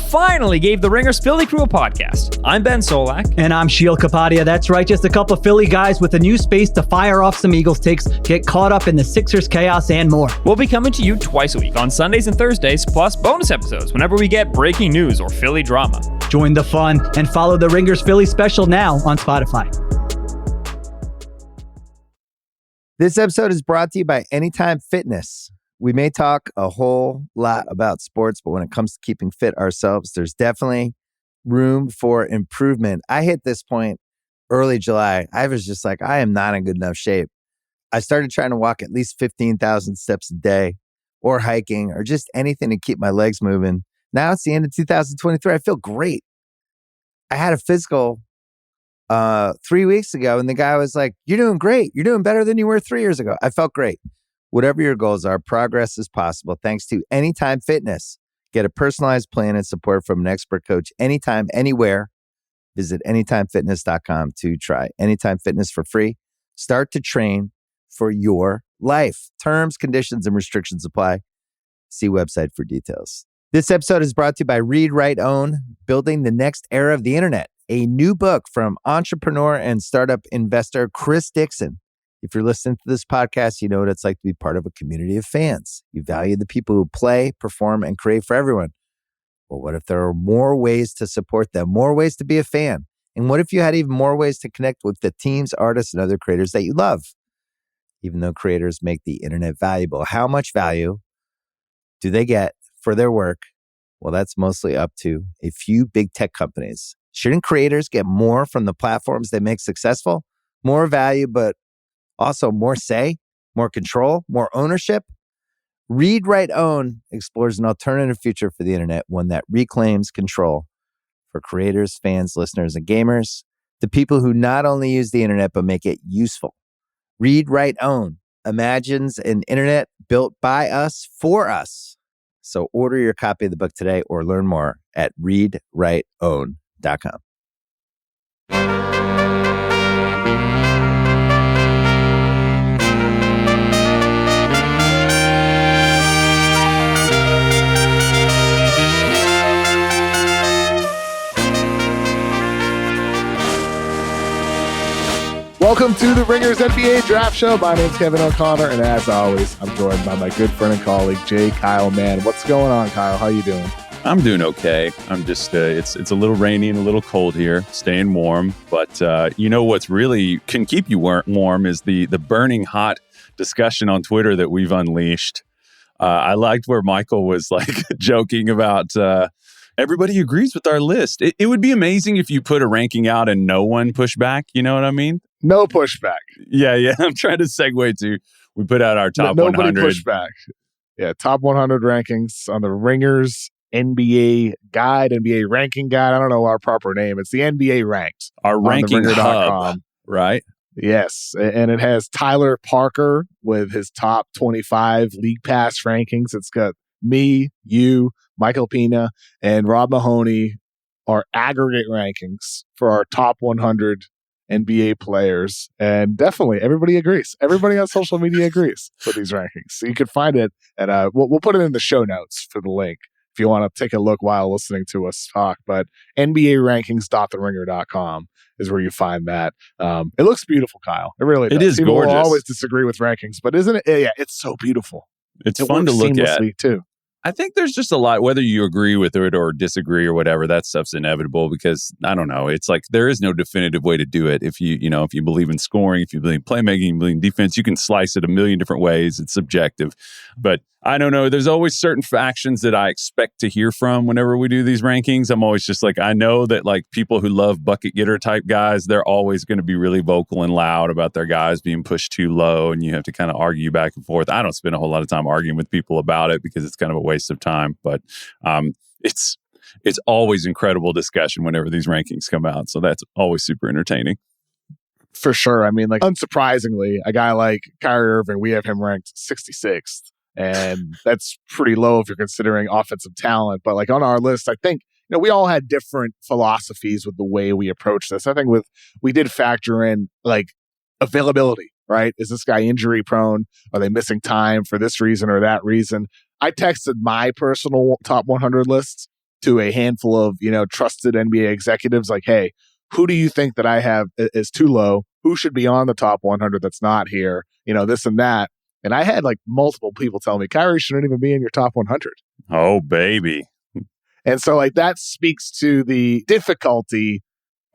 finally gave the Ringers Philly Crew a podcast. I'm Ben Solak. And I'm Sheil Kapadia. That's right, just a couple of Philly guys with a new space to fire off some Eagles takes, get caught up in the Sixers chaos, and more. We'll be coming to you twice a week on Sundays and Thursdays, plus bonus episodes whenever we get breaking news or Philly drama. Join the fun and follow the Ringers Philly special now on Spotify. This episode is brought to you by Anytime Fitness. We may talk a whole lot about sports, but when it comes to keeping fit ourselves, there's definitely room for improvement. I hit this point early July. I was just like, I am not in good enough shape. I started trying to walk at least 15,000 steps a day, or hiking, or just anything to keep my legs moving. Now it's the end of 2023. I feel great. I had a physical 3 weeks ago, and the guy was like, "You're doing great. You're doing better than you were 3 years ago." I felt great. Whatever your goals are, progress is possible thanks to Anytime Fitness. Get a personalized plan and support from an expert coach anytime, anywhere. Visit anytimefitness.com to try Anytime Fitness for free. Start to train for your life. Terms, conditions, and restrictions apply. See website for details. This episode is brought to you by Read, Write, Own, Building the Next Era of the Internet, a new book from entrepreneur and startup investor Chris Dixon. If you're listening to this podcast, you know what it's like to be part of a community of fans. You value the people who play, perform, and create for everyone. Well, what if there are more ways to support them, more ways to be a fan? And what if you had even more ways to connect with the teams, artists, and other creators that you love? Even though creators make the internet valuable, how much value do they get for their work? Well, that's mostly up to a few big tech companies. Shouldn't creators get more from the platforms they make successful? More value, but also more say, more control, more ownership? Read, Write, Own explores an alternative future for the internet, one that reclaims control for creators, fans, listeners, and gamers, the people who not only use the internet, but make it useful. Read, Write, Own imagines an internet built by us for us. So order your copy of the book today or learn more at readwriteown.com. Welcome to the Ringers NBA Draft Show. My name's Kevin O'Connor, and as always, I'm joined by my good friend and colleague, Kyle Mann. What's going on, Kyle? How you doing? I'm doing okay. I'm just, it's a little rainy and a little cold here, staying warm. But you know what's really can keep you warm is the burning hot discussion on Twitter that we've unleashed. I liked where Michael was like joking about everybody agrees with our list. It would be amazing if you put a ranking out and no one pushed back. You know what I mean? No pushback. Yeah. I'm trying to segue to, we put out our top 100. Nobody pushed back. Yeah, top 100 rankings on the Ringers NBA guide, NBA ranking guide. I don't know our proper name. It's the NBA ranked. Our ranking hub, right? Yes, and it has Tyler Parker with his top 25 league pass rankings. It's got me, you, Michael Pina, and Rob Mahoney, our aggregate rankings for our top 100 NBA players. And definitely everybody agrees. Everybody on social media agrees with these rankings. So you can find it, and we'll put it in the show notes for the link if you want to take a look while listening to us talk. But NBArankings.theringer.com is where you find that. It looks beautiful, Kyle. It really does. It is People gorgeous. will always disagree with rankings, but isn't it? Yeah, it's so beautiful. It's fun to look at too. I think there's just a lot, whether you agree with it or disagree or whatever, that stuff's inevitable because, I don't know, it's like there is no definitive way to do it. If you believe in scoring, if you believe in playmaking, you believe in defense, you can slice it a million different ways. It's subjective. But I don't know. There's always certain factions that I expect to hear from whenever we do these rankings. I'm always just like, I know that like people who love bucket getter type guys, they're always going to be really vocal and loud about their guys being pushed too low. And you have to kind of argue back and forth. I don't spend a whole lot of time arguing with people about it because it's kind of a waste of time. But it's always incredible discussion whenever these rankings come out. So that's always super entertaining. For sure. I mean, like, unsurprisingly, a guy like Kyrie Irving, we have him ranked 66th. And that's pretty low if you're considering offensive talent. But like on our list, I think, we all had different philosophies with the way we approach this. I think we did factor in like availability, right? Is this guy injury prone? Are they missing time for this reason or that reason? I texted my personal top 100 lists to a handful of, trusted NBA executives like, hey, who do you think that I have is too low? Who should be on the top 100 that's not here? This and that. And I had like multiple people tell me, Kyrie shouldn't even be in your top 100. Oh, baby. And so like that speaks to the difficulty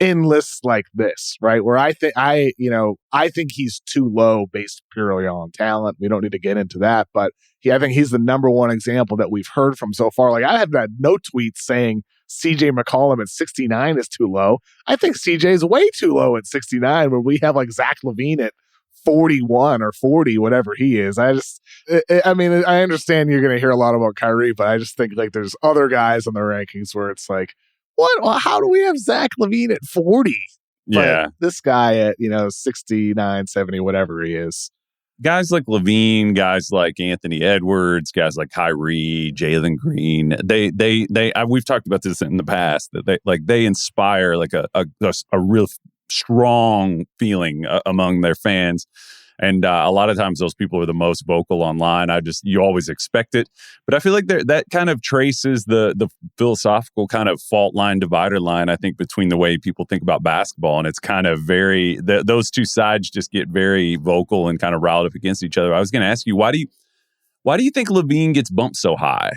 in lists like this, right? Where I think he's too low based purely on talent. We don't need to get into that, but I think he's the number one example that we've heard from so far. Like I have had no tweets saying CJ McCollum at 69 is too low. I think CJ is way too low at 69 when we have like Zach LaVine at 41 or 40, whatever he is. I understand you're going to hear a lot about Kyrie, but I just think like there's other guys on the rankings where it's like, what? How do we have Zach LaVine at 40? Yeah. But this guy at, 69, 70, whatever he is. Guys like LaVine, guys like Anthony Edwards, guys like Kyrie, Jalen Green, we've talked about this in the past, that they inspire like a real strong feeling among their fans. And a lot of times those people are the most vocal online. You always expect it. But I feel like that kind of traces the philosophical kind of fault line, divider line, I think, between the way people think about basketball. And it's kind of those two sides just get very vocal and kind of riled up against each other. I was going to ask you, why do you think LaVine gets bumped so high?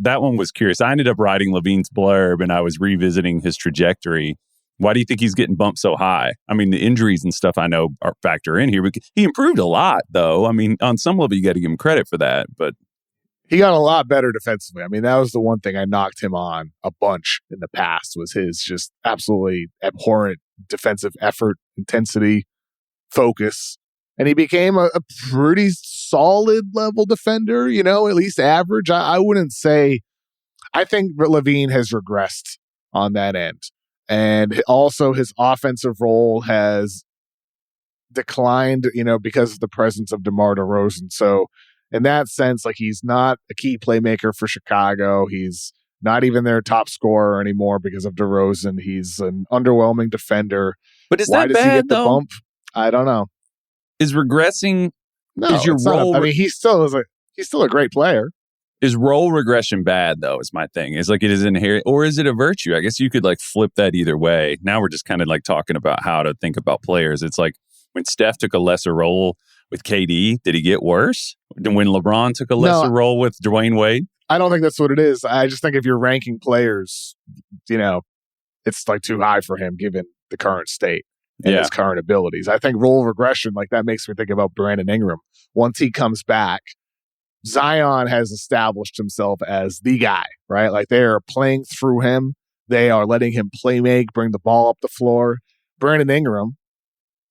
That one was curious. I ended up writing LaVine's blurb and I was revisiting his trajectory. Why do you think he's getting bumped so high? I mean, the injuries and stuff I know are factor in here, but he improved a lot, though. I mean, on some level, you got to give him credit for that. But he got a lot better defensively. I mean, that was the one thing I knocked him on a bunch in the past was his just absolutely abhorrent defensive effort, intensity, focus. And he became a pretty solid level defender, at least average. I wouldn't say – I think LaVine has regressed on that end. And also his offensive role has declined, because of the presence of DeMar DeRozan. So in that sense, like he's not a key playmaker for Chicago. He's not even their top scorer anymore because of DeRozan. He's an underwhelming defender. But Why that does bad, he get the though? bump? I don't know. Is regressing? No, is your it's not role? I mean, he's still a great player. Is role regression bad, though, is my thing. Is like it is inherent, or is it a virtue? I guess you could like flip that either way. Now we're just kind of like talking about how to think about players. It's like when Steph took a lesser role with KD, did he get worse? When LeBron took a lesser role with Dwayne Wade? I don't think that's what it is. I just think if you're ranking players, it's like too high for him given the current state and his current abilities. I think role regression, like that makes me think about Brandon Ingram. Once he comes back, Zion has established himself as the guy, right? Like they are playing through him. They are letting him play make, bring the ball up the floor. Brandon Ingram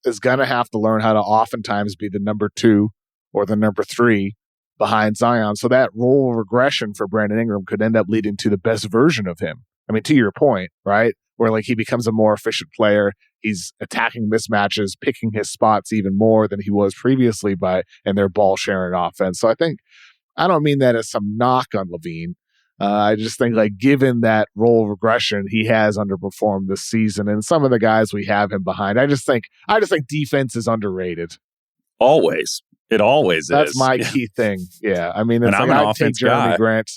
is going to have to learn how to oftentimes be the number 2 or the number 3 behind Zion. So that role regression for Brandon Ingram could end up leading to the best version of him. I mean, to your point, right? Where like he becomes a more efficient player. He's attacking mismatches, picking his spots even more than he was previously in their ball sharing offense. So I don't mean that as some knock on LaVine. I just think like given that role regression, he has underperformed this season, and some of the guys we have him behind. I just think defense is underrated. Always, it always is. That's my key thing. Yeah, I mean, and I'm an offense guy. Grant.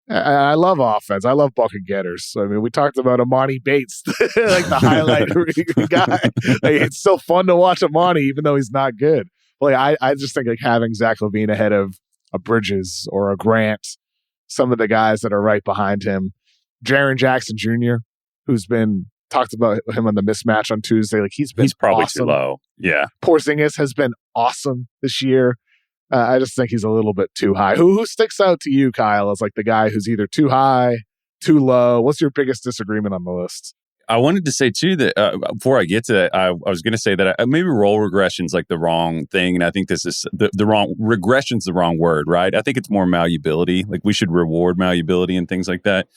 I love offense. I love bucket getters. I mean, we talked about Amani Bates, like the highlight guy. Like, it's so fun to watch Amani, even though he's not good. But like, I just think like having Zach LaVine ahead of a Bridges or a Grant, some of the guys that are right behind him, Jaren Jackson Jr., who's been talked about him on the mismatch on Tuesday. Like he's probably awesome. too low. Yeah, Porzingis has been awesome this year. I just think he's a little bit too high. Who sticks out to you, Kyle, as like the guy who's either too high, too low? What's your biggest disagreement on the list? I wanted to say, too, that before I get to that, I was going to say that maybe role regression is like the wrong thing. And I think this is the wrong – regression's the wrong word, right? I think it's more malleability. Like we should reward malleability and things like that.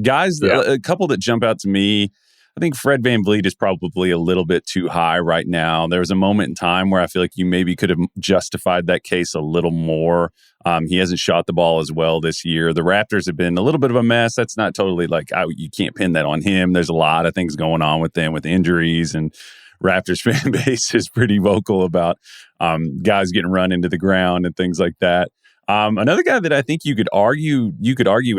Guys, a couple that jump out to me, I think Fred VanVleet is probably a little bit too high right now. There was a moment in time where I feel like you maybe could have justified that case a little more. He hasn't shot the ball as well this year. The Raptors have been a little bit of a mess. That's not totally like you can't pin that on him. There's a lot of things going on with them with injuries, and Raptors fan base is pretty vocal about guys getting run into the ground and things like that. Another guy that I think you could argue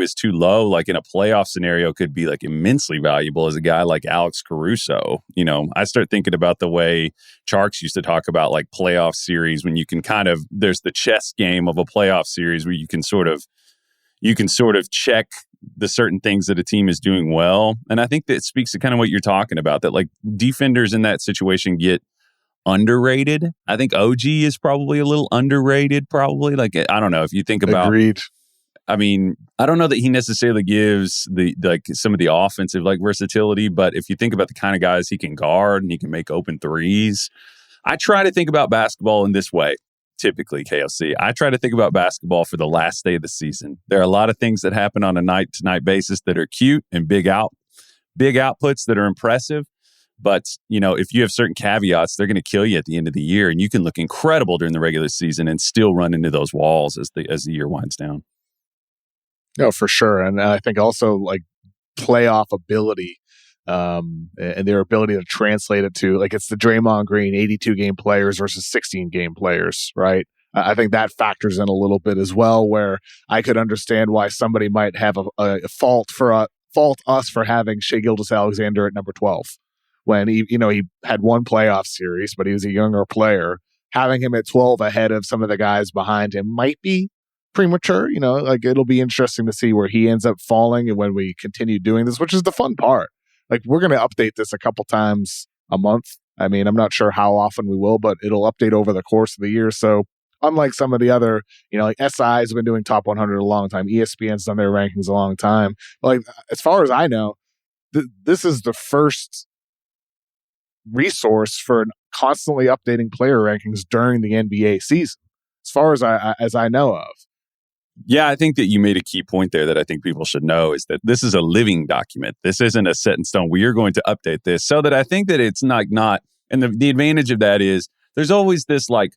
is too low, like in a playoff scenario, could be like immensely valuable, is a guy like Alex Caruso. You know, I start thinking about the way Charks used to talk about like playoff series, when you can there's the chess game of a playoff series where you can sort of check the certain things that a team is doing well. And I think that speaks to kind of what you're talking about, that like defenders in that situation get underrated. I think OG is probably a little underrated, probably. Like, I don't know if you think about. Agreed. I mean, I don't know that he necessarily gives the like some of the offensive like versatility, but if you think about the kind of guys he can guard and he can make open threes, I try to think about basketball in this way. Typically, KOC, I try to think about basketball for the last day of the season. There are a lot of things that happen on a night-to-night basis that are cute and big outputs that are impressive. But, you know, if you have certain caveats, they're going to kill you at the end of the year. And you can look incredible during the regular season and still run into those walls as the year winds down. No, for sure. And I think also like playoff ability and their ability to translate it to, like, it's the Draymond Green 82-game players versus 16-game players, right? I think that factors in a little bit as well, where I could understand why somebody might have a fault us for having Shai Gilgeous-Alexander at number 12. When he had one playoff series, but he was a younger player. Having him at 12 ahead of some of the guys behind him might be premature. You know, like, it'll be interesting to see where he ends up falling and when we continue doing this, which is the fun part. Like, we're going to update this a couple times a month. I mean, I'm not sure how often we will, but it'll update over the course of the year. So unlike some of the other, like SIs have been doing top 100 a long time, ESPN's done their rankings a long time. Like, as far as I know, this is the first resource for constantly updating player rankings during the NBA season, as far as I know of. Yeah, I think that you made a key point there that I think people should know, is that this is a living document. This isn't a set in stone. We are going to update this, so that I think that it's not, and the advantage of that is there's always this like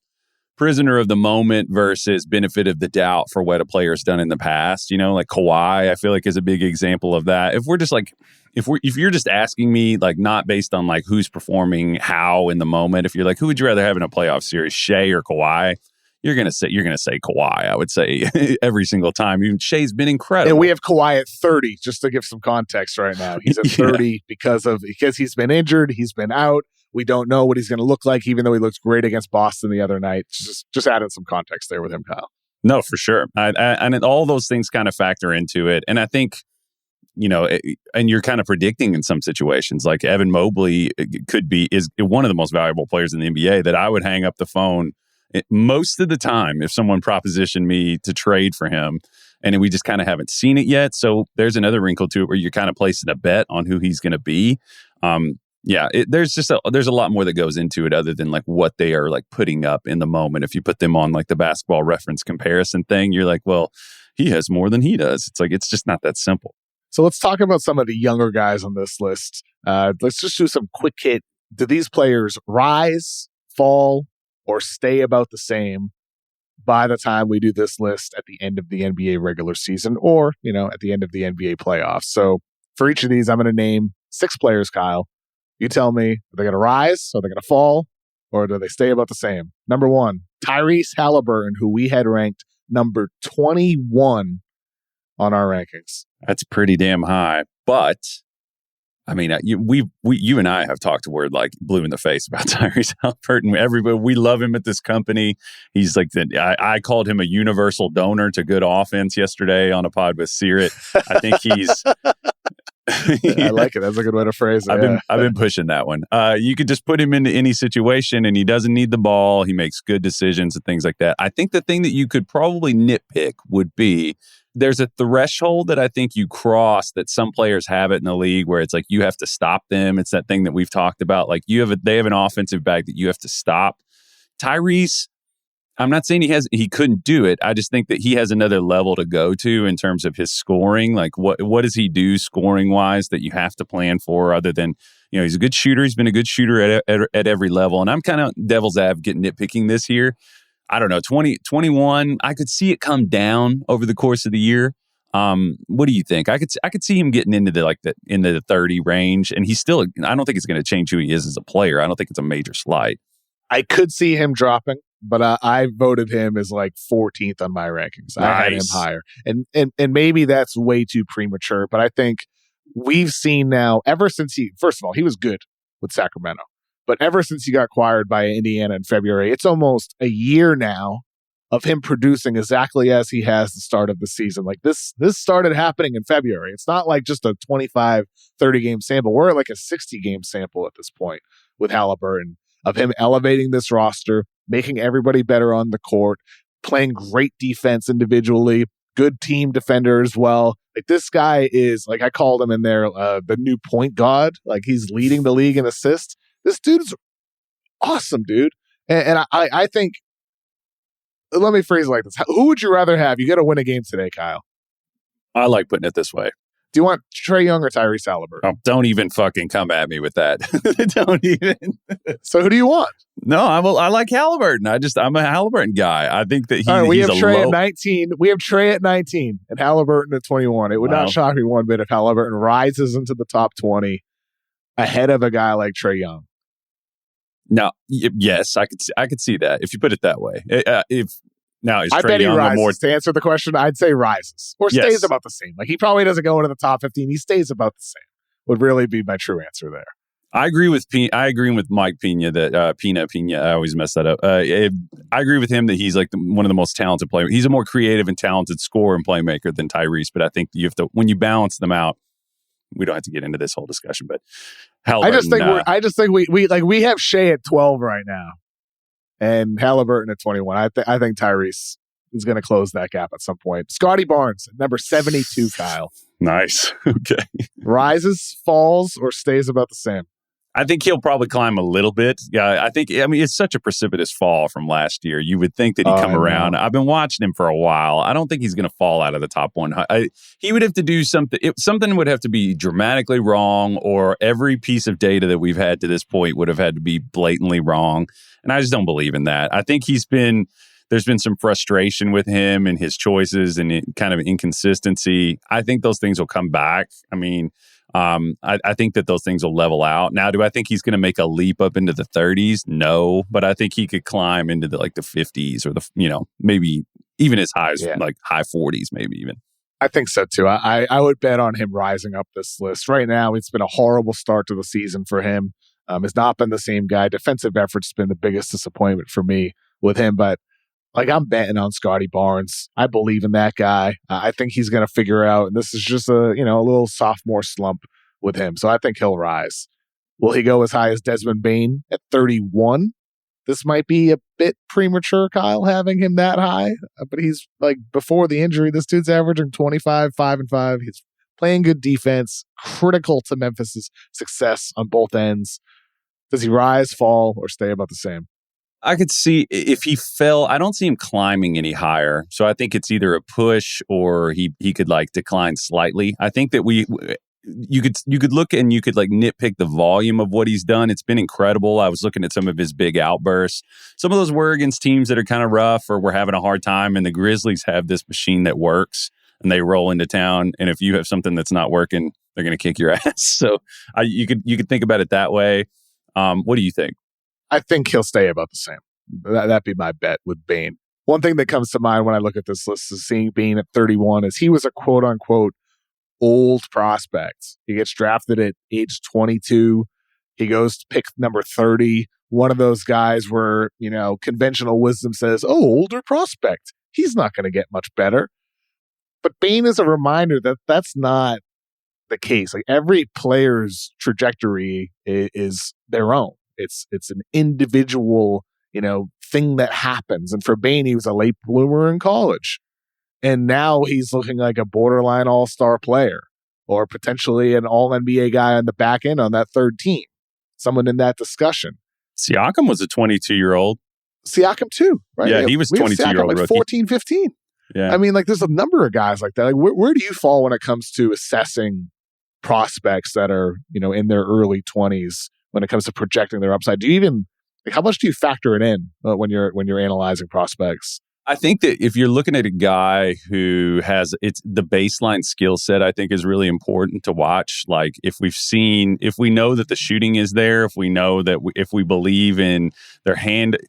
prisoner of the moment versus benefit of the doubt for what a player's done in the past. You know, like Kawhi, I feel like is a big example of that. If we're just like, if you're just asking me, like, not based on like who's performing how in the moment, if you're like, who would you rather have in a playoff series, Shai or Kawhi? You're gonna say Kawhi. I would say every single time. Even Shai's been incredible. And we have Kawhi at 30, just to give some context right now. He's at 30 because he's been injured. He's been out. We don't know what he's going to look like, even though he looks great against Boston the other night. Just adding some context there with him, Kyle. No, for sure. And all those things kind of factor into it. And I think, and you're kind of predicting in some situations, like Evan Mobley is one of the most valuable players in the NBA, that I would hang up the phone most of the time if someone propositioned me to trade for him, and we just kind of haven't seen it yet. So there's another wrinkle to it where you're kind of placing a bet on who he's going to be. There's a lot more that goes into it other than like what they are like putting up in the moment. If you put them on like the Basketball Reference comparison thing, you're like, well, he has more than he does. It's like, it's just not that simple. So let's talk about some of the younger guys on this list. Let's just do some quick hit. Do these players rise, fall, or stay about the same by the time we do this list at the end of the NBA regular season, or, at the end of the NBA playoffs? So for each of these, I'm going to name 6 players, Kyle. You tell me, are they going to rise, are they going to fall, or do they stay about the same? Number 1, Tyrese Haliburton, who we had ranked number 21 on our rankings. That's pretty damn high. But I mean, you and I have talked to word like blue in the face about Tyrese Haliburton. Everybody, we love him at this company. He's like I called him a universal donor to good offense yesterday on a pod with Searit. I think he's. I like it. That's a good way to phrase it. I've been pushing that one. You could just put him into any situation, and he doesn't need the ball. He makes good decisions and things like that. I think the thing that you could probably nitpick would be, there's a threshold that I think you cross that some players have it in the league where it's like you have to stop them. It's that thing that we've talked about. Like they have an offensive bag that you have to stop. Tyrese, I'm not saying he couldn't do it. I just think that he has another level to go to in terms of his scoring. Like what does he do scoring wise that you have to plan for, other than, he's a good shooter. He's been a good shooter at every level. And I'm kind of devil's advocate nitpicking this here. I don't know, 21, I could see it come down over the course of the year. What do you think? I could see him getting into the 30 range, and he's still, I don't think it's going to change who he is as a player. I don't think it's a major slight. I could see him dropping but I voted him as like 14th on my rankings. I had him higher. And maybe that's way too premature, but I think we've seen now, ever since first of all, he was good with Sacramento, but ever since he got acquired by Indiana in February, it's almost a year now of him producing exactly as he has the start of the season. Like this started happening in February. It's not like just a 25, 30 game sample. We're at like a 60 game sample at this point with Haliburton, of him elevating this roster, making everybody better on the court, playing great defense individually, good team defender as well. Like this guy is, like I called him in there, the new point guard. Like he's leading the league in assists. This dude's awesome, dude. And I think, let me phrase it like this. Who would you rather have? You got to win a game today, Kyle. I like putting it this way. Do you want Trae Young or Tyrese Haliburton? Oh, don't even fucking come at me with that. Don't even. So who do you want? No, I like Haliburton. I'm a Haliburton guy. I think that he's have Trae at 19. We have Trae at 19 and Haliburton at 21. It would not shock me one bit if Haliburton rises into the top 20 ahead of a guy like Trae Young. No, yes, I could see that if you put it that way. I bet he rises. To answer the question, I'd say rises or stays about the same. Like he probably doesn't go into the top 15. He stays about the same. Would really be my true answer there. I agree with Mike Pena that Pena. I always mess that up. I agree with him that he's like one of the most talented players. He's a more creative and talented scorer and playmaker than Tyrese. But I think you have to, when you balance them out. We don't have to get into this whole discussion, but Haliburton, I just think we have Shea at 12 right now, and Haliburton at 21. I think Tyrese is going to close that gap at some point. Scotty Barnes at number 72. Kyle, nice. Okay, rises, falls, or stays about the same. I think he'll probably climb a little bit. Yeah, it's such a precipitous fall from last year. You would think that he'd come around. I've been watching him for a while. I don't think he's going to fall out of the top one. He would have to do something. Something would have to be dramatically wrong, or every piece of data that we've had to this point would have had to be blatantly wrong. And I just don't believe in that. I think there's been some frustration with him and his choices and kind of inconsistency. I think those things will come back. I mean, I think that those things will level out. Now, do I think he's going to make a leap up into the 30s? No, but I think he could climb into the 50s or maybe even as high as like high 40s, maybe even. I think so too. I would bet on him rising up this list. Right now, it's been a horrible start to the season for him. Has not been the same guy. Defensive effort's been the biggest disappointment for me with him, but like I'm betting on Scotty Barnes. I believe in that guy. I think he's going to figure out, and this is just a little sophomore slump with him. So I think he'll rise. Will he go as high as Desmond Bane at 31? This might be a bit premature, Kyle, having him that high. But he's like, before the injury, this dude's averaging 25, 5 and 5. He's playing good defense, critical to Memphis's success on both ends. Does he rise, fall, or stay about the same? I could see if he fell. I don't see him climbing any higher. So I think it's either a push or he could decline slightly. I think that you could look and you could nitpick the volume of what he's done. It's been incredible. I was looking at some of his big outbursts. Some of those were against teams that are kind of rough or we're having a hard time. And the Grizzlies have this machine that works and they roll into town. And if you have something that's not working, they're going to kick your ass. So you could think about it that way. What do you think? I think he'll stay about the same. That'd be my bet with Bane. One thing that comes to mind when I look at this list is seeing Bane at 31 is he was a quote-unquote old prospect. He gets drafted at age 22. He goes to pick number 30. One of those guys where, conventional wisdom says, older prospect. He's not going to get much better. But Bane is a reminder that that's not the case. Like every player's trajectory is their own. It's an individual, thing that happens. And for Bane, he was a late bloomer in college. And now he's looking like a borderline all-star player or potentially an all-NBA guy on the back end on that third team. Someone in that discussion. Siakam was a 22-year-old. Siakam too, right? Yeah, he was 22-year-old rookie. 14, 15. Yeah. I mean, there's a number of guys like that. Like, where do you fall when it comes to assessing prospects that are, in their early 20s? When it comes to projecting their upside, do you even how much do you factor it in when you're analyzing prospects? I think that if you're looking at a guy who has the baseline skill set, I think is really important to watch. Like if we know that the shooting is there, if we know that if we believe in their hand,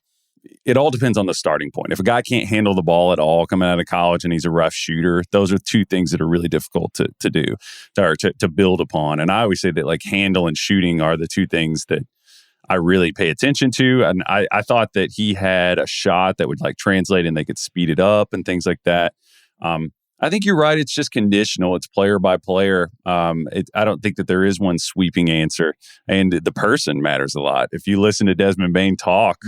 it all depends on the starting point. If a guy can't handle the ball at all coming out of college and he's a rough shooter, those are two things that are really difficult to do or to build upon. And I always say that like handle and shooting are the two things that I really pay attention to. And I thought that he had a shot that would like translate and they could speed it up and things like that. I think you're right. It's just conditional. It's player by player. I don't think that there is one sweeping answer. And the person matters a lot. If you listen to Desmond Bane talk,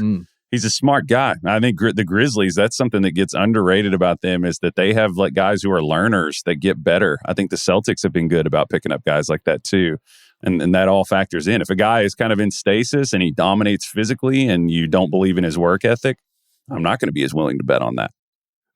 he's a smart guy. I think the Grizzlies, that's something that gets underrated about them is that they have like guys who are learners that get better. I think the Celtics have been good about picking up guys like that too. And that all factors in. If a guy is kind of in stasis and he dominates physically and you don't believe in his work ethic, I'm not going to be as willing to bet on that.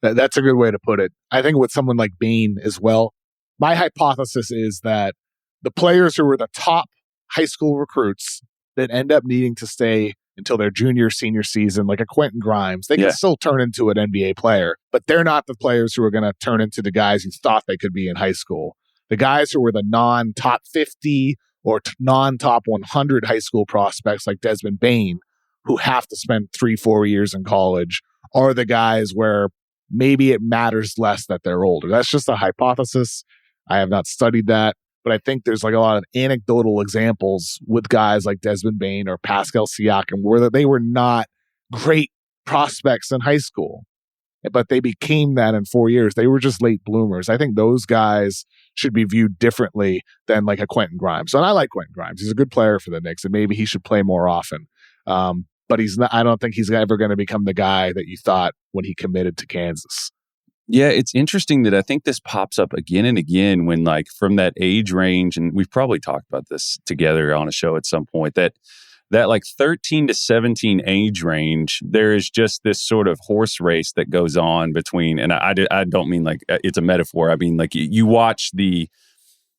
That's a good way to put it. I think with someone like Bane as well, my hypothesis is that the players who were the top high school recruits that end up needing to stay until their junior, senior season, like a Quentin Grimes, they can still turn into an NBA player, but they're not the players who are going to turn into the guys who thought they could be in high school. The guys who were the non-top 50 or non-top 100 high school prospects like Desmond Bane, who have to spend 3-4 years in college, are the guys where maybe it matters less that they're older. That's just a hypothesis. I have not studied that, but I think there's like a lot of anecdotal examples with guys like Desmond Bane or Pascal Siakam where they were not great prospects in high school, but they became that in 4 years. They were just late bloomers. I think those guys should be viewed differently than like a Quentin Grimes. And I like Quentin Grimes. He's a good player for the Knicks, and maybe he should play more often. But he's not. I don't think he's ever going to become the guy that you thought when he committed to Kansas. Yeah, it's interesting that I think this pops up again and again when like from that age range, and we've probably talked about this together on a show at some point, that like 13 to 17 age range, there is just this sort of horse race that goes on between, and I don't mean like it's a metaphor. I mean like you watch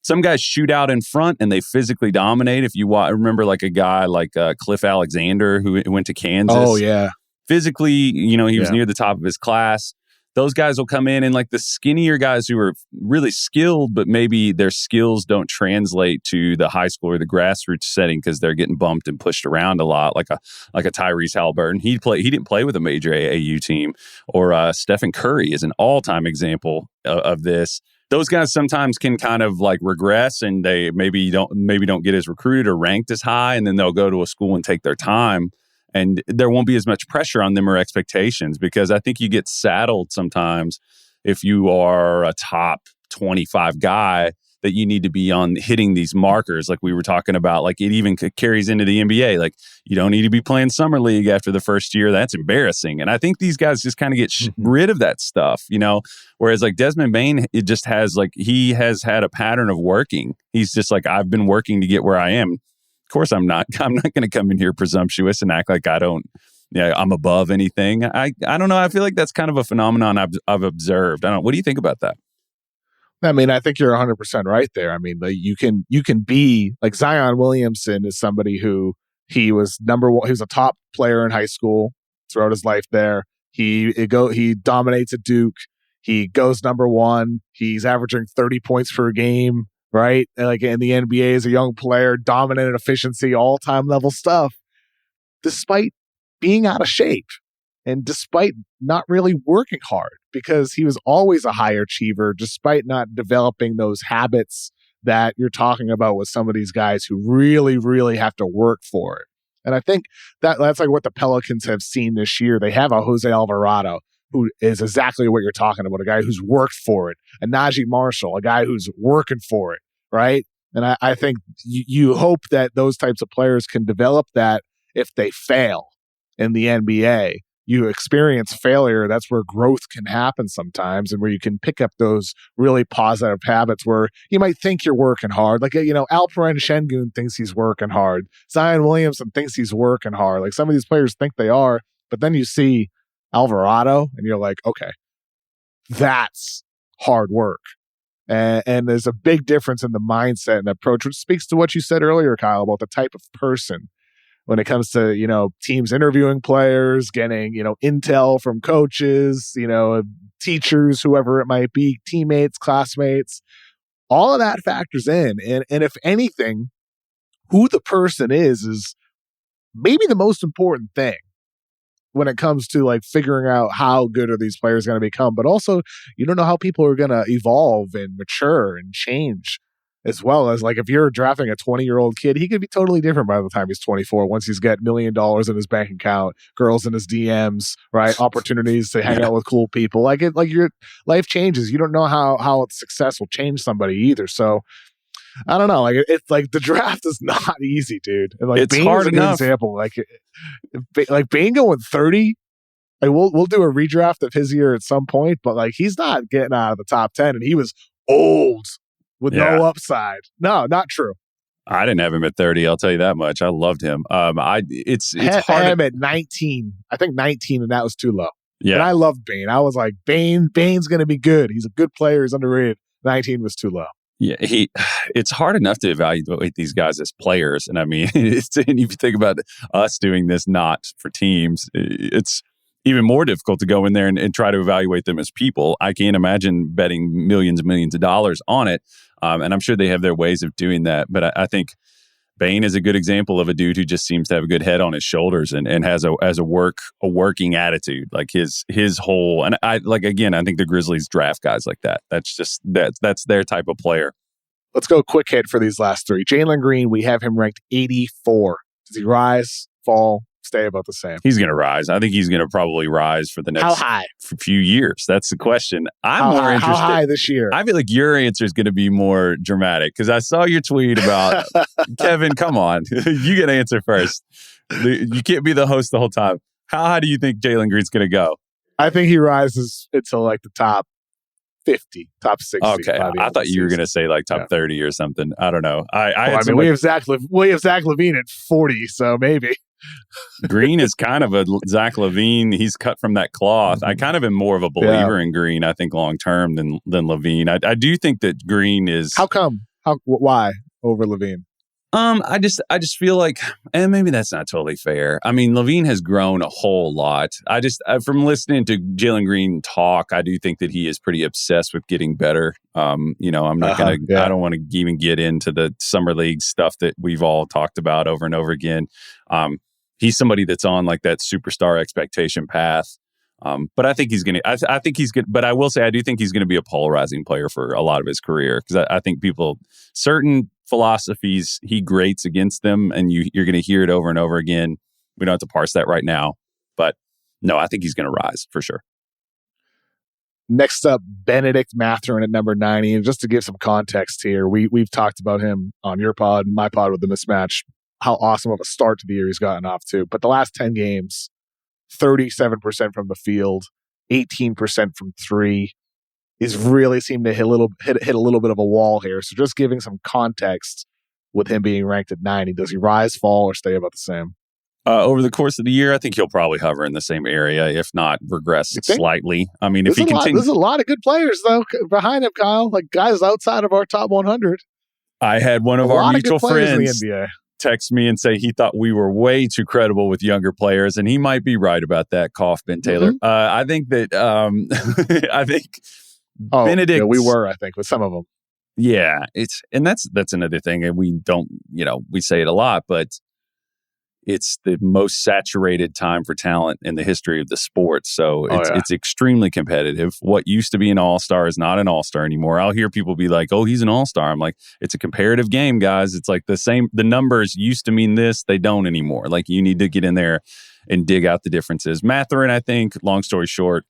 some guys shoot out in front and they physically dominate. If you remember like a guy like Cliff Alexander who went to Kansas. Oh, yeah. Physically, he was near the top of his class. Those guys will come in and like the skinnier guys who are really skilled, but maybe their skills don't translate to the high school or the grassroots setting because they're getting bumped and pushed around a lot, like a Tyrese Haliburton. He didn't play with a major AAU team. Or Stephen Curry is an all-time example of this. Those guys sometimes can kind of like regress and they maybe don't get as recruited or ranked as high, and then they'll go to a school and take their time. And there won't be as much pressure on them or expectations because I think you get saddled sometimes if you are a top 25 guy that you need to be on hitting these markers like we were talking about. Like it even carries into the NBA. Like you don't need to be playing summer league after the first year. That's embarrassing. And I think these guys just kind of get rid of that stuff, whereas like Desmond Bane, it just has like, he has had a pattern of working. He's just like, I've been working to get where I am. Of course, I'm not going to come in here presumptuous and act like I'm above anything. I don't know. I feel like that's kind of a phenomenon I've observed. what do you think about that? I mean, I think you're 100% right there. I mean, like you can be like Zion Williamson is somebody who he was number one. He was a top player in high school throughout his life there. He dominates at Duke. He goes number one. He's averaging 30 points per game, right? Like in the NBA as a young player, dominant efficiency, all-time level stuff, despite being out of shape. And despite not really working hard, because he was always a high achiever, despite not developing those habits that you're talking about with some of these guys who really, really have to work for it. And I think that's like what the Pelicans have seen this year. They have a Jose Alvarado, who is exactly what you're talking about, a guy who's worked for it. A Najee Marshall, a guy who's working for it, right? And I think you hope that those types of players can develop that if they fail in the NBA. You experience failure, that's where growth can happen sometimes, and where you can pick up those really positive habits where you might think you're working hard. Like, Alperen Şengün thinks he's working hard. Zion Williamson thinks he's working hard. Like some of these players think they are, but then you see Alvarado and you're like, okay, that's hard work. And there's a big difference in the mindset and approach, which speaks to what you said earlier, Kyle, about the type of person. When it comes to, teams interviewing players, getting, intel from coaches, teachers, whoever it might be, teammates, classmates, all of that factors in. And if anything, who the person is maybe the most important thing. when it comes to like figuring out how good are these players going to become, but also you don't know how people are going to evolve and mature and change, as well as like if you're drafting a 20-year-old kid, he could be totally different by the time he's 24. Once he's got $1 million in his bank account, girls in his DMs, right? Opportunities to hang out with cool people. Like your life changes. You don't know how success will change somebody either. So I don't know. Like it's like the draft is not easy, dude. And like It's Bane hard is a good enough. example. Like Bane going 30. Like we'll do a redraft of his year at some point, but like he's not getting out of the top 10, and he was old with no upside. No, not true. I didn't have him at 30. I'll tell you that much. I loved him. It's hard. Him at 19. I think 19, and that was too low. Yeah, And I loved Bane. I was like, Bane's going to be good. He's a good player. He's underrated. 19 was too low. yeah. It's hard enough to evaluate these guys as players, and I mean, and if you think about us doing this not for teams, it's even more difficult to go in there and try to evaluate them as people. I can't imagine betting millions and millions of dollars on it. And I'm sure they have their ways of doing that. But I think Bane is a good example of a dude who just seems to have a good head on his shoulders and has a working attitude. Like his whole, and I think the Grizzlies draft guys like that. That's their type of player. Let's go quick hit for these last three. Jalen Green, we have him ranked 84. Does he rise, fall, stay about the same? He's going to rise. I think he's going to probably rise for the next How high? few years. That's the question. I'm more interested. How high this year? I feel like your answer is going to be more dramatic because I saw your tweet about Kevin. Come on, you get to answer first. You can't be the host the whole time. How high do you think Jalen Green's going to go? I think he rises until like the top 50, top 60. Okay, I thought you were going to say like top 30 or something. I don't know. We have Zach LaVine at 40, so maybe. Green is kind of a Zach LaVine. He's cut from that cloth. I kind of am more of a believer in Green, I think, long term than LaVine. I do think that Green is. How come? Why over LaVine? I just feel like, and maybe that's not totally fair. I mean, LaVine has grown a whole lot. From listening to Jalen Green talk, I do think that he is pretty obsessed with getting better. I'm not I don't want to even get into the summer league stuff that we've all talked about over and over again. He's somebody that's on like that superstar expectation path. But I think he's going to, I think he's good. But I will say, I do think he's going to be a polarizing player for a lot of his career. Because I think certain philosophies, he grates against them, and you're going to hear it over and over again. We don't have to parse that right now. But no, I think he's going to rise for sure. Next up, Bennedict Mathurin at number 90. And just to give some context here, we've talked about him on your pod and my pod with the mismatch, how awesome of a start to the year he's gotten off to. But the last 10 games, 37% from the field, 18% from three. He's really seemed to hit a little bit of a wall here. So just giving some context with him being ranked at 90, does he rise, fall, or stay about the same? Over the course of the year, I think he'll probably hover in the same area, if not regress slightly. I mean, if he continues, there's a lot of good players though behind him, Kyle. Like guys outside of our top 100. I had one of our mutual friends in the NBA text me and say he thought we were way too credible with younger players, and he might be right about that. Cough, Ben Taylor. I think that Bennedict. We were, I think, with some of them. Yeah, that's another thing, and we don't, we say it a lot, but it's the most saturated time for talent in the history of the sport. So it's extremely competitive. What used to be an all-star is not an all-star anymore. I'll hear people be like, "Oh, he's an all-star." I'm like, it's a comparative game, guys. It's like the numbers used to mean this, they don't anymore. Like you need to get in there and dig out the differences. Mathurin, I think, long story short,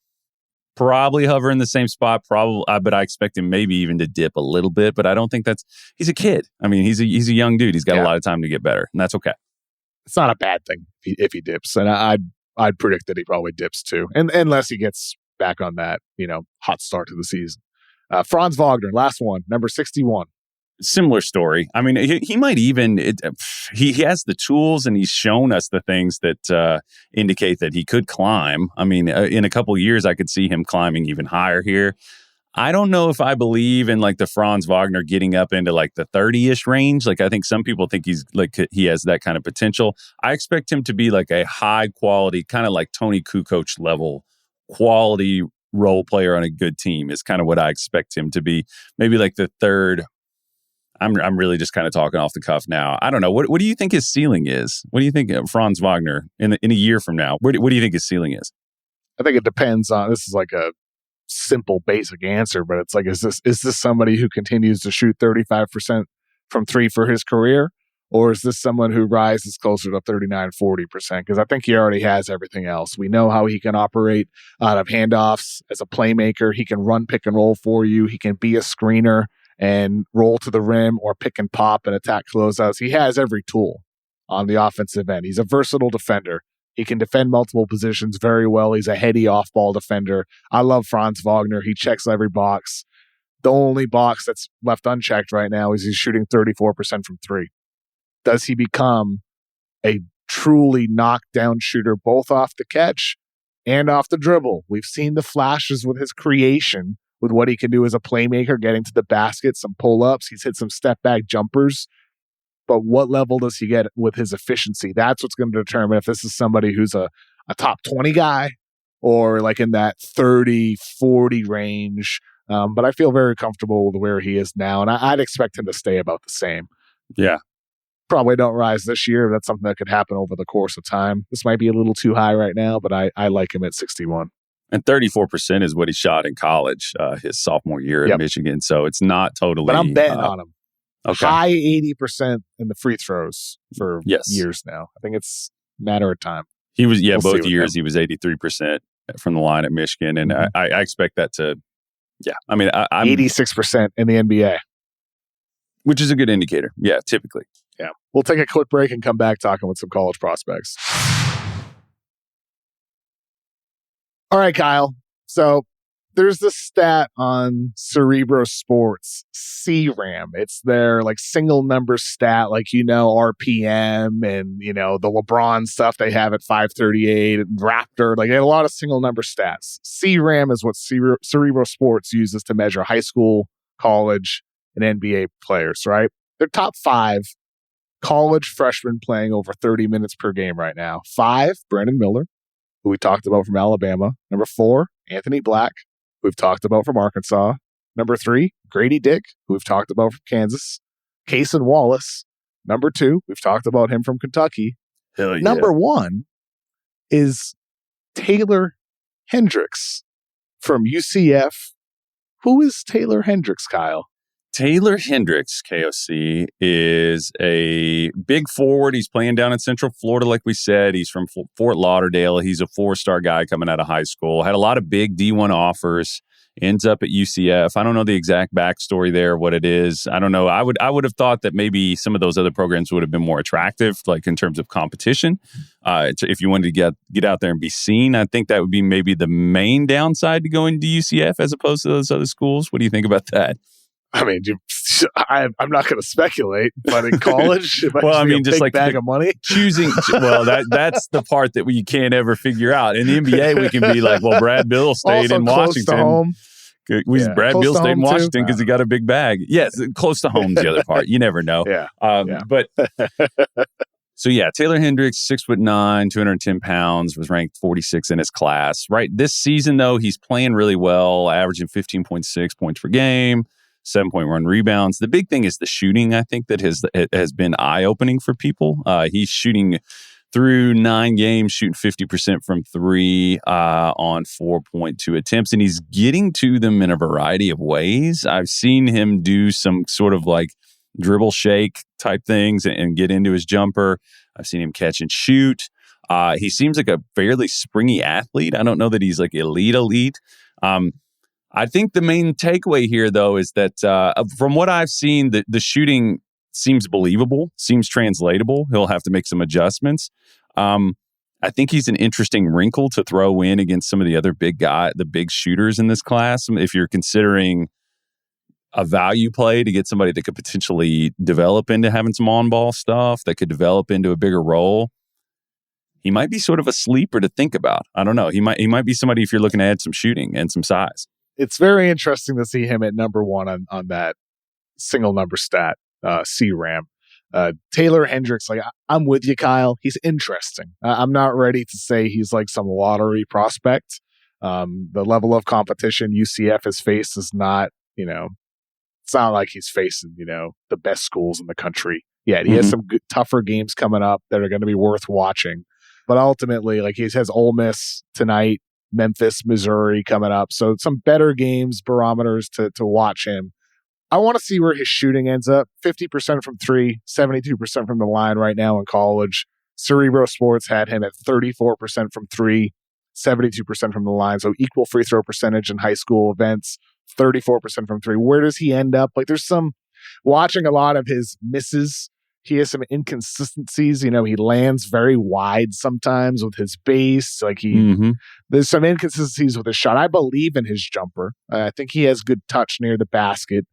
probably hover in the same spot, but I expect him maybe even to dip a little bit. But I don't think he's a kid. I mean, he's a young dude. He's got a lot of time to get better, and that's okay. It's not a bad thing if he dips, and I'd predict that he probably dips too, and unless he gets back on that hot start to the season. Franz Wagner, last one, number 61. Similar story. I mean, he might even he has the tools, and he's shown us the things that indicate that he could climb. I mean, in a couple of years, I could see him climbing even higher here. I don't know if I believe in like the Franz Wagner getting up into like the 30-ish range. Like I think some people think he has that kind of potential. I expect him to be like a high quality, kind of like Tony Kukoc level quality role player on a good team is kind of what I expect him to be. Maybe like the third I'm really just kind of talking off the cuff now. I don't know. What do you think his ceiling is? What do you think Franz Wagner in a year from now? What do you think his ceiling is? I think it depends on, this is like a simple, basic answer, but it's like, is this somebody who continues to shoot 35% from three for his career? Or is this someone who rises closer to 39, 40%? Because I think he already has everything else. We know how he can operate out of handoffs as a playmaker. He can run pick and roll for you. He can be a screener and roll to the rim or pick and pop and attack closeouts. He has every tool on the offensive end. He's a versatile defender. He can defend multiple positions very well. He's a heady off-ball defender. I love Franz Wagner. He checks every box. The only box that's left unchecked right now is he's shooting 34% from three. Does he become a truly knockdown shooter, both off the catch and off the dribble? We've seen the flashes with his creation, with what he can do as a playmaker, getting to the basket, some pull-ups. He's hit some step-back jumpers. But what level does he get with his efficiency? That's what's going to determine if this is somebody who's a top 20 guy or like in that 30, 40 range. But I feel very comfortable with where he is now, and I'd expect him to stay about the same. Yeah. Probably don't rise this year. That's something that could happen over the course of time. This might be a little too high right now, but I like him at 61. And 34% is what he shot in college his sophomore year at Michigan. So it's not totally. But I'm betting on him. Okay. High 80% in the free throws for years now. I think it's a matter of time. He was, both years he was 83% from the line at Michigan. And I expect that to, I'm 86% in the NBA. Which is a good indicator. Yeah, typically. Yeah. We'll take a quick break and come back talking with some college prospects. All right, Kyle. So there's this stat on Cerebro Sports, CRAM. It's their like single number stat, like, RPM and, the LeBron stuff they have at 538 and Raptor. Like, they have a lot of single number stats. CRAM is what Cerebro Sports uses to measure high school, college, and NBA players, right? They're top 5 college freshmen playing over 30 minutes per game right now. 5, Brandon Miller, who we talked about from Alabama. Number 4, Anthony Black, who we've talked about from Arkansas. Number 3, Grady Dick, who we've talked about from Kansas. Cason Wallace. Number 2, we've talked about him from Kentucky. Hell yeah. Number 1 is Taylor Hendricks from UCF. Who is Taylor Hendricks, Kyle? Taylor Hendricks, KOC, is a big forward. He's playing down in Central Florida, like we said. He's from Fort Lauderdale. He's a 4-star guy coming out of high school. Had a lot of big D1 offers. Ends up at UCF. I don't know the exact backstory there, what it is. I don't know. I would have thought that maybe some of those other programs would have been more attractive, like in terms of competition. If you wanted to get out there and be seen, I think that would be maybe the main downside to going to UCF as opposed to those other schools. What do you think about that? I mean, I'm not going to speculate, but in college, it might just like bag of money. Choosing, that's the part that we can't ever figure out. In the NBA, we can be like, well, Brad Bill stayed in Washington. Brad Bill stayed in Washington because he got a big bag. Yes, close to home's the other part. You never know. But so Taylor Hendricks, 6'9", 210 pounds, was ranked 46 in his class. Right, this season though, he's playing really well, averaging 15.6 points per game. 7.1 rebounds. The big thing is the shooting. I think that has been eye-opening for people. He's shooting through 9 games, shooting 50% from 3 on 4.2 attempts, and he's getting to them in a variety of ways. I've seen him do some sort of like dribble shake type things and get into his jumper. I've seen him catch and shoot. He seems like a fairly springy athlete. I don't know that he's like elite. I think the main takeaway here, though, is that from what I've seen, the shooting seems believable, seems translatable. He'll have to make some adjustments. I think he's an interesting wrinkle to throw in against some of the other the big shooters in this class. If you're considering a value play to get somebody that could potentially develop into having some on-ball stuff, that could develop into a bigger role, he might be sort of a sleeper to think about. I don't know. He might be somebody if you're looking to add some shooting and some size. It's very interesting to see him at number 1 on that single number stat, CRAM. Taylor Hendricks, like I'm with you, Kyle. He's interesting. I'm not ready to say he's like some lottery prospect. The level of competition UCF has faced is not, it's It's not like he's facing, the best schools in the country yet. He has some good, tougher games coming up that are going to be worth watching. But ultimately, like he has Ole Miss tonight, Memphis, Missouri coming up. So some better games, barometers to watch him. I want to see where his shooting ends up. 50% from three, 72% from the line right now in college. Cerebro Sports had him at 34% from three, 72% from the line. So equal free throw percentage in high school events, 34% from three. Where does he end up? Like there's some, watching a lot of his misses, he has some inconsistencies. He lands very wide sometimes with his base. Like there's some inconsistencies with his shot. I believe in his jumper. I think he has good touch near the basket.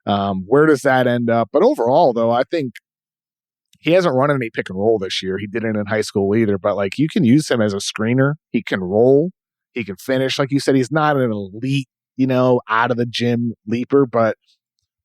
Where does that end up? But overall, though, I think he hasn't run any pick and roll this year. He didn't in high school either. But like you can use him as a screener. He can roll. He can finish. Like you said, he's not an elite, out of the gym leaper, but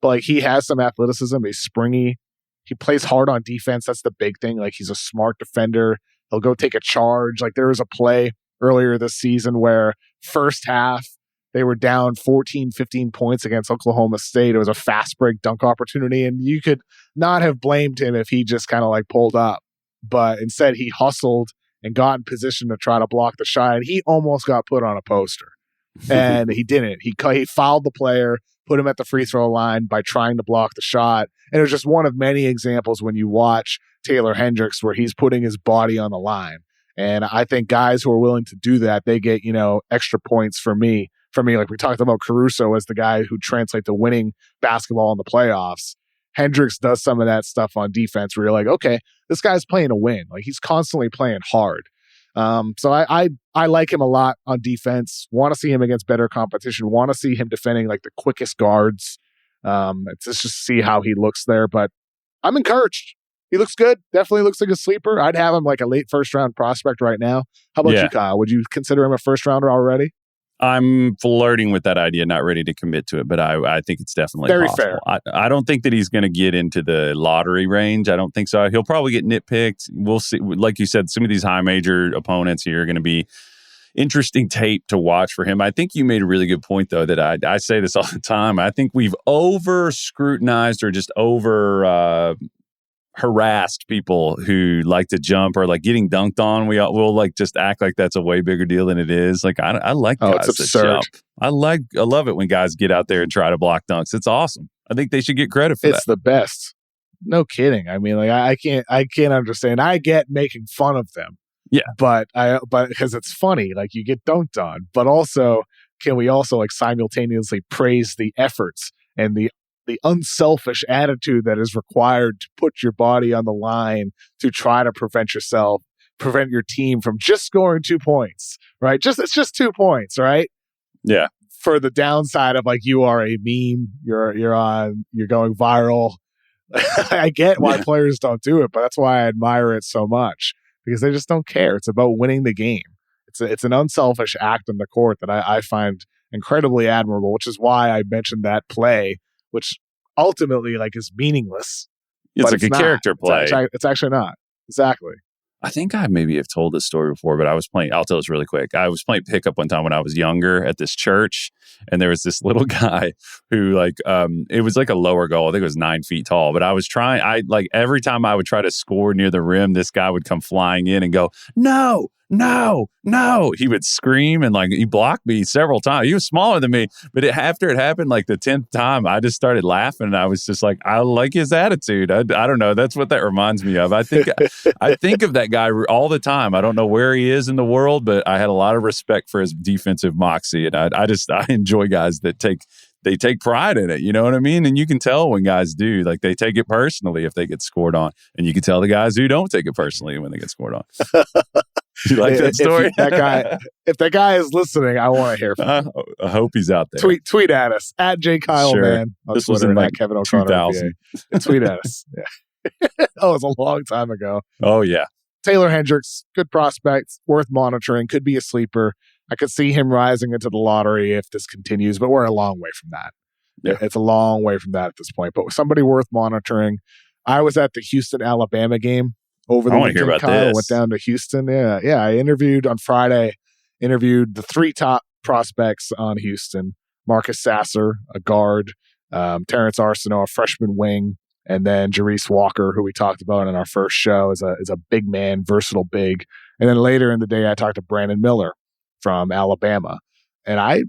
like he has some athleticism. He's springy. He plays hard on defense. That's the big thing. Like he's a smart defender. He'll go take a charge. Like there was a play earlier this season where first half they were down 14, 15 points against Oklahoma State. It was a fast break dunk opportunity, and you could not have blamed him if he just kind of like pulled up. But instead he hustled and got in position to try to block the shot, and he almost got put on a poster. And he didn't. He fouled the player, put him at the free throw line by trying to block the shot. And it was just one of many examples when you watch Taylor Hendricks where he's putting his body on the line. And I think guys who are willing to do that, they get, extra points for me. Like we talked about Caruso as the guy who translates to winning basketball in the playoffs. Hendricks does some of that stuff on defense where you're like, okay, this guy's playing to win. Like he's constantly playing hard. So I like him a lot on defense. Want to see him against better competition. Want to see him defending like the quickest guards. It's just to see how he looks there. But I'm encouraged. He looks good. Definitely looks like a sleeper. I'd have him like a late first round prospect right now. How about you, Kyle? Would you consider him a first rounder already? I'm flirting with that idea, not ready to commit to it, but I think it's definitely very possible. fair. I don't think that he's going to get into the lottery range. I don't think so. He'll probably get nitpicked. We'll see. Like you said, some of these high major opponents here are going to be interesting tape to watch for him. I think you made a really good point, though, that I say this all the time. I think we've over scrutinized or just over harassed people who like to jump or like getting dunked on. We'll like just act like that's a way bigger deal than it is. Like I like guys it's absurd. that jump. I love it when guys get out there and try to block dunks. It's awesome. I think they should get credit for that. It's the best. No kidding. I mean, like I can't understand. I get making fun of them. Yeah. But because it's funny, like you get dunked on, but also can we also like simultaneously praise the efforts and the unselfish attitude that is required to put your body on the line to try to prevent your team from just scoring 2 points, right? It's just 2 points, right? Yeah. For the downside of like you are a meme, you're going viral. I get why players don't do it, but that's why I admire it so much because they just don't care. It's about winning the game. It's an unselfish act on the court that I find incredibly admirable, which is why I mentioned that play, which ultimately like is meaningless. It's like a character play. It's actually not. Exactly. I think I maybe have told this story before, but I'll tell this really quick. I was playing pickup one time when I was younger at this church, and there was this little guy who it was like a lower goal. I think it was 9 feet tall, but every time I would try to score near the rim, this guy would come flying in and go, no. He would scream and like he blocked me several times. He was smaller than me, but after it happened like the 10th time, I just started laughing and I was just like, I like his attitude. I don't know. That's what that reminds me of. I think of that guy all the time. I don't know where he is in the world, but I had a lot of respect for his defensive moxie, and I enjoy guys that take pride in it. You know what I mean? And you can tell when guys do, like they take it personally if they get scored on, and you can tell the guys who don't take it personally when they get scored on. You like that story? If that guy is listening, I want to hear from him. I hope he's out there. Tweet at us at JKyle sure. Man. This was in like Kevin O'Connor 2000. Tweet at us. Yeah. Oh, it was a long time ago. Oh yeah. Taylor Hendricks, good prospect, worth monitoring. Could be a sleeper. I could see him rising into the lottery if this continues, but we're a long way from that. Yeah. It's a long way from that at this point. But somebody worth monitoring. I was at the Houston, Alabama game over the weekend. Hear about Kyle this. went down to Houston. Yeah. I interviewed on Friday. Interviewed the 3 top prospects on Houston: Marcus Sasser, a guard; Terrence Arsenault, a freshman wing, and then Jerice Walker, who we talked about in our first show, is a big man, versatile big. And then later in the day, I talked to Brandon Miller from Alabama, and I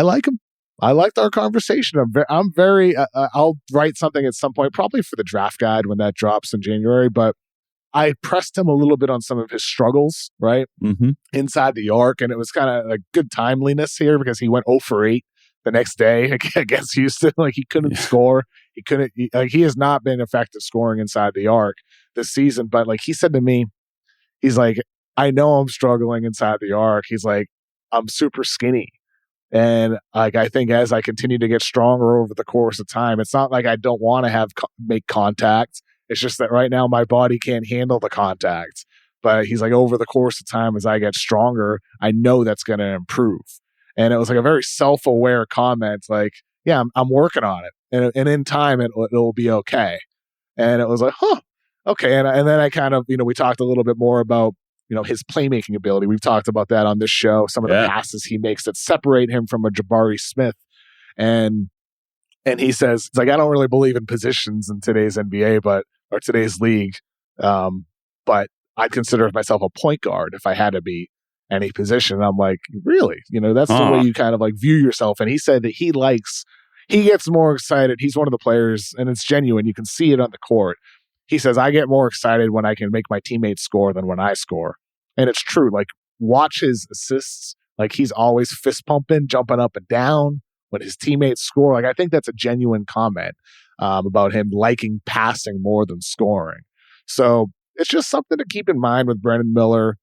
like him. I liked our conversation. I'm very. I'll write something at some point, probably for the draft guide when that drops in January. But I pressed him a little bit on some of his struggles, right, inside the arc, and it was kind of like good timeliness here because he went 0 for 8 the next day against Houston. Like he couldn't score. He couldn't. He has not been effective scoring inside the arc this season. But like he said to me, he's like, I know I'm struggling inside the arc. He's like, I'm super skinny. And like I think as I continue to get stronger over the course of time, it's not like I don't want to make contact. It's just that right now my body can't handle the contact. But he's like, over the course of time, as I get stronger, I know that's going to improve. And it was like a very self-aware comment. Like, yeah, I'm working on it, and in time it'll be okay. And it was like, okay. And then I kind of, we talked a little bit more about, his playmaking ability. We've talked about that on this show. Some of the passes he makes that separate him from a Jabari Smith. And he says, it's like, I don't really believe in positions in today's NBA, or today's league. But I'd consider myself a point guard if I had to be any position. And I'm like, really? That's the way you kind of like view yourself. And he said that he gets more excited. He's one of the players, and it's genuine. You can see it on the court. He says, I get more excited when I can make my teammates score than when I score. And it's true. Like, watch his assists. Like, he's always fist pumping, jumping up and down when his teammates score. Like, I think that's a genuine comment about him liking passing more than scoring. So it's just something to keep in mind with Brandon Miller,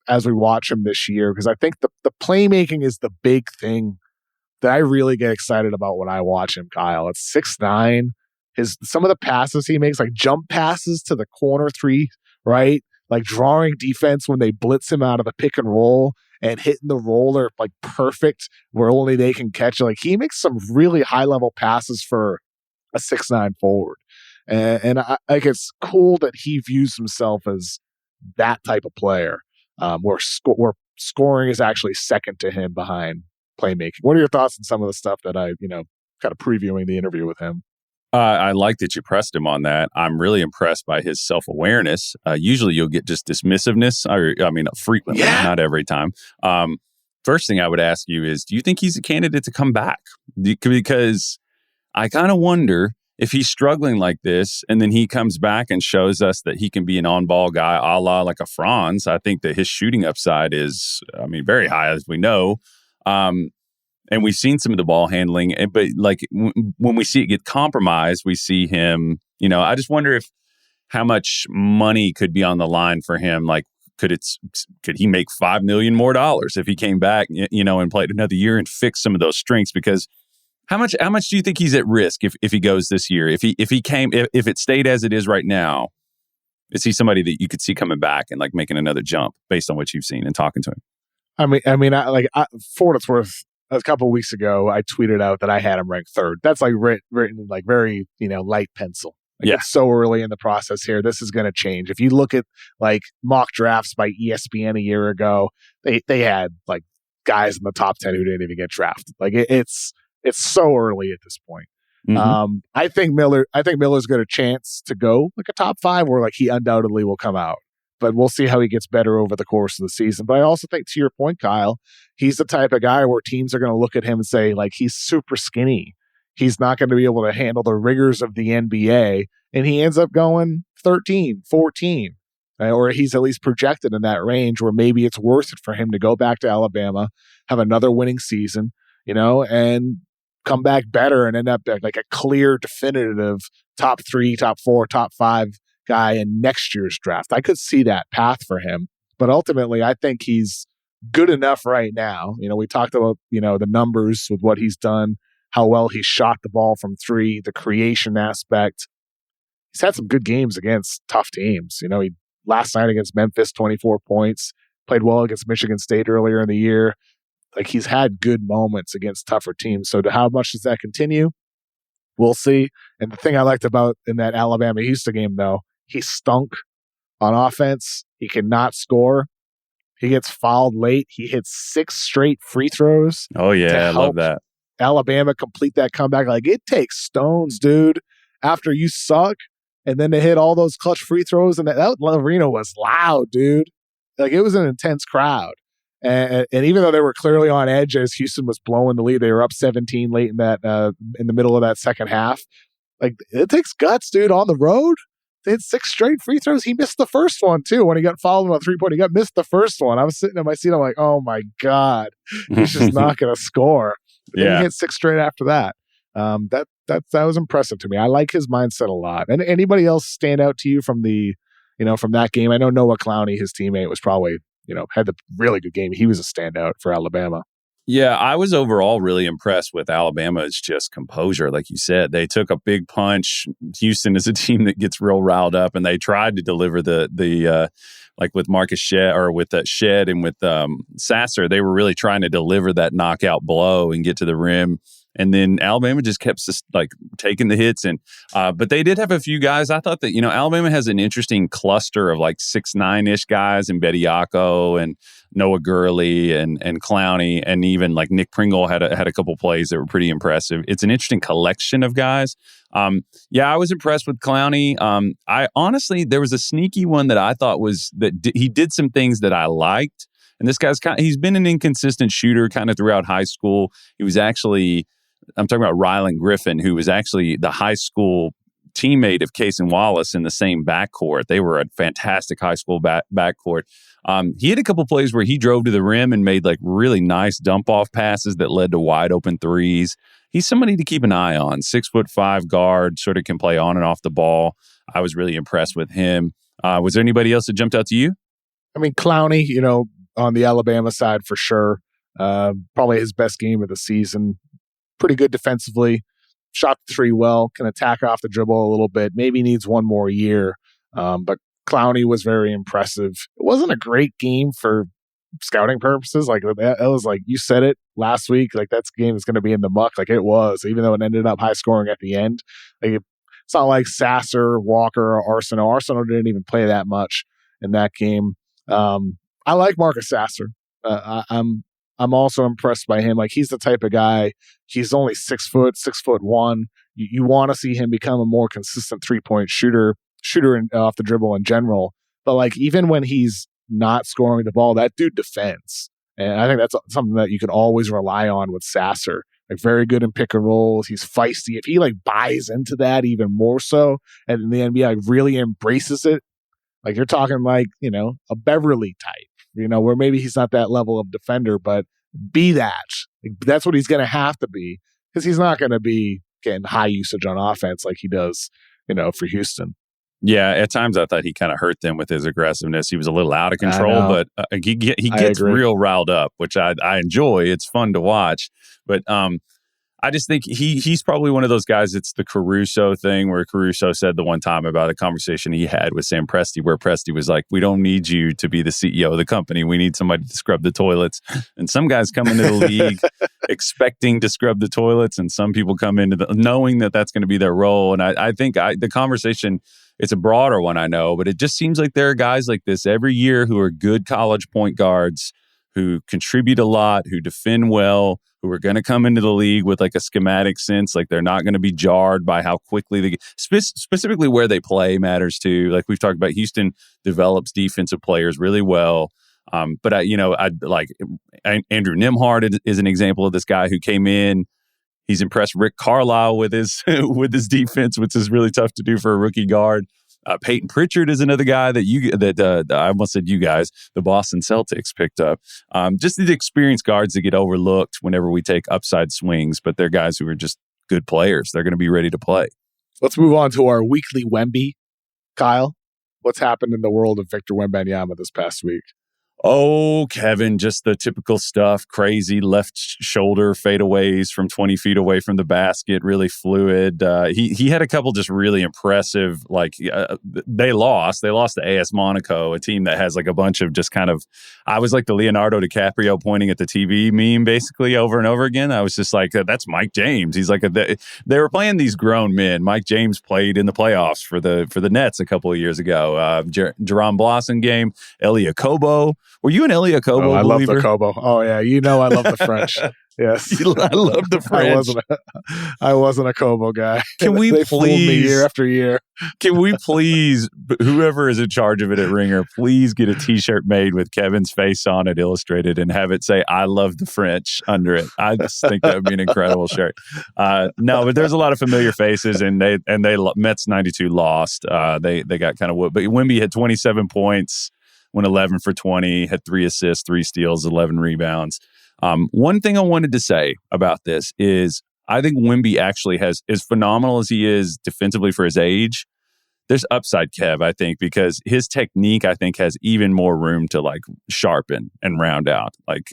as we watch him this year, because I think the playmaking is the big thing that I really get excited about when I watch him, Kyle. It's 6'9". Some of the passes he makes, like jump passes to the corner three, right? Like drawing defense when they blitz him out of the pick and roll and hitting the roller like perfect where only they can catch it. Like he makes some really high level passes for a 6'9" forward. And I like it's cool that he views himself as that type of player, where scoring is actually second to him behind playmaking. What are your thoughts on some of the stuff that I, kind of previewing the interview with him? I like that you pressed him on that. I'm really impressed by his self-awareness. Usually you'll get just dismissiveness. Frequently, not every time. First thing I would ask you is, do you think he's a candidate to come back? Because I kind of wonder if he's struggling like this and then he comes back and shows us that he can be an on-ball guy a la like a Franz. I think that his shooting upside is, very high, as we know. And we've seen some of the ball handling, but like when we see it get compromised, we see him, I just wonder how much money could be on the line for him. Like, could he make $5 million more if he came back, and played another year and fixed some of those strengths? Because how much do you think he's at risk if he goes this year? If it stayed as it is right now, is he somebody that you could see coming back and like making another jump based on what you've seen and talking to him? For what it's worth, a couple of weeks ago, I tweeted out that I had him ranked third. That's like written like very, light pencil. Like it's so early in the process here. This is going to change. If you look at like mock drafts by ESPN a year ago, they had like guys in the top 10 who didn't even get drafted. Like it's so early at this point. Mm-hmm. I think Miller's got a chance to go like a top 5, where like he undoubtedly will come out. But we'll see how he gets better over the course of the season. But I also think, to your point, Kyle, he's the type of guy where teams are going to look at him and say, like, he's super skinny. He's not going to be able to handle the rigors of the NBA. And he ends up going 13, 14. Or he's at least projected in that range where maybe it's worth it for him to go back to Alabama, have another winning season, and come back better and end up like a clear, definitive top 3, top 4, top 5 guy in next year's draft. I could see that path for him, but ultimately I think he's good enough right now. We talked about, the numbers with what he's done, how well he shot the ball from 3, the creation aspect. He's had some good games against tough teams. He last night against Memphis, 24 points, played well against Michigan State earlier in the year. Like he's had good moments against tougher teams. So how much does that continue? We'll see. And the thing I liked about in that Alabama-Houston game, though, he stunk on offense. He cannot score. He gets fouled late. He hits 6 straight free throws. Oh, yeah. I love that. Alabama complete that comeback. Like, it takes stones, dude, after you suck. And then to hit all those clutch free throws. And that arena was loud, dude. Like, it was an intense crowd. And even though they were clearly on edge as Houston was blowing the lead, they were up 17 late in the middle of that second half. Like, it takes guts, dude, on the road. They had 6 straight free throws. He missed the first one, too. When he got fouled on a 3-point, he missed the first one. I was sitting in my seat. I'm like, oh, my God. He's just not going to score. Yeah. He hit 6 straight after that. That was impressive to me. I like his mindset a lot. And anybody else stand out to you from from that game? I know Noah Clowney, his teammate, was probably, had the really good game. He was a standout for Alabama. Yeah, I was overall really impressed with Alabama's just composure. Like you said, they took a big punch. Houston is a team that gets real riled up, and they tried to deliver the like with Marcus Shed or with Shed and with Sasser, they were really trying to deliver that knockout blow and get to the rim. And then Alabama just kept taking the hits. And but they did have a few guys. I thought that, Alabama has an interesting cluster of like 6'9"-ish guys, and Bediako and Noah Gurley and Clowney, and even like Nick Pringle had a couple plays that were pretty impressive. It's an interesting collection of guys. I was impressed with Clowney. I honestly, there was a sneaky one that I thought was that he did some things that I liked. And this guy's he's been an inconsistent shooter kind of throughout high school. He was actually, I'm talking about Rylan Griffin, who was actually the high school teammate of Case and Wallace in the same backcourt. They were a fantastic high school backcourt. He had a couple plays where he drove to the rim and made like really nice dump off passes that led to wide open threes. He's somebody to keep an eye on. 6'5" guard, sort of can play on and off the ball. I was really impressed with him. Was there anybody else that jumped out to you? I mean, Clowney, on the Alabama side for sure. Probably his best game of the season. Pretty good defensively. Shot the 3 well. Can attack off the dribble a little bit. Maybe needs one more year. But Clowney was very impressive. It wasn't a great game for scouting purposes. Like, it was like, you said it last week, like that game is going to be in the muck. Like, it was, even though it ended up high scoring at the end. Like, it's not like Sasser, Walker, or Arsenault. Arsenault didn't even play that much in that game. I like Marcus Sasser. I'm also impressed by him. Like, he's the type of guy, he's only 6'1". You want to see him become a more consistent 3-point shooter off the dribble in general. But like, even when he's not scoring the ball, that dude defends. And I think that's something that you can always rely on with Sasser. Like, very good in pick and rolls. He's feisty. If he like buys into that even more so, and in the NBA like really embraces it, like, you're talking like, a Beverly type, where maybe he's not that level of defender, but be that. Like, that's what he's going to have to be, because he's not going to be getting high usage on offense like he does, for Houston. Yeah, at times I thought he kind of hurt them with his aggressiveness. He was a little out of control, but he gets real riled up, which I enjoy. It's fun to watch. But I just think he's probably one of those guys. It's the Caruso thing, where Caruso said the one time about a conversation he had with Sam Presti, where Presti was like, "We don't need you to be the CEO of the company. We need somebody to scrub the toilets." And some guys come into the league expecting to scrub the toilets, and some people come into knowing that that's going to be their role. And I think the conversation, it's a broader one, I know, but it just seems like there are guys like this every year who are good college point guards, who contribute a lot, who defend well, who are going to come into the league with like a schematic sense. Like, they're not going to be jarred by how quickly they get, specifically where they play matters too. Like we've talked about, Houston develops defensive players really well. But I like Andrew Nembhard is an example of this guy who came in. He's impressed Rick Carlisle with his defense, which is really tough to do for a rookie guard. Peyton Pritchard is another guy that I almost said you guys, the Boston Celtics picked up. Just the experienced guards that get overlooked whenever we take upside swings, but they're guys who are just good players. They're going to be ready to play. Let's move on to our weekly Wemby. Kyle, what's happened in the world of Victor Wembanyama this past week? Oh, Kevin, just the typical stuff. Crazy left shoulder fadeaways from 20 feet away from the basket, really fluid. He had a couple just really impressive, they lost to AS Monaco, a team that has like a bunch of just kind of, I was like the Leonardo DiCaprio pointing at the TV meme basically over and over again. I was just like, that's Mike James. He's like, they were playing these grown men. Mike James played in the playoffs for the Nets a couple of years ago. Jerome Blossom game, Elie Okobo. Were you an Elie Okobo believer? I love the Kobo. Oh, yeah. I love the French. Yes. I love the French. I wasn't a Kobo guy. Can we they fooled me please, year after year? Can we please, whoever is in charge of it at Ringer, please get a T-shirt made with Kevin's face on it, illustrated, and have it say "I love the French" under it. I just think that would be an incredible shirt. No, but there's a lot of familiar faces, and they Mets 92 lost. They got kind of whooped, but Wemby had 27 points, went 11 for 20, had 3 assists, 3 steals, 11 rebounds. One thing I wanted to say about this is I think Wemby actually as phenomenal as he is defensively for his age, there's upside, Kev, I think, because his technique, I think, has even more room to like sharpen and round out. Like,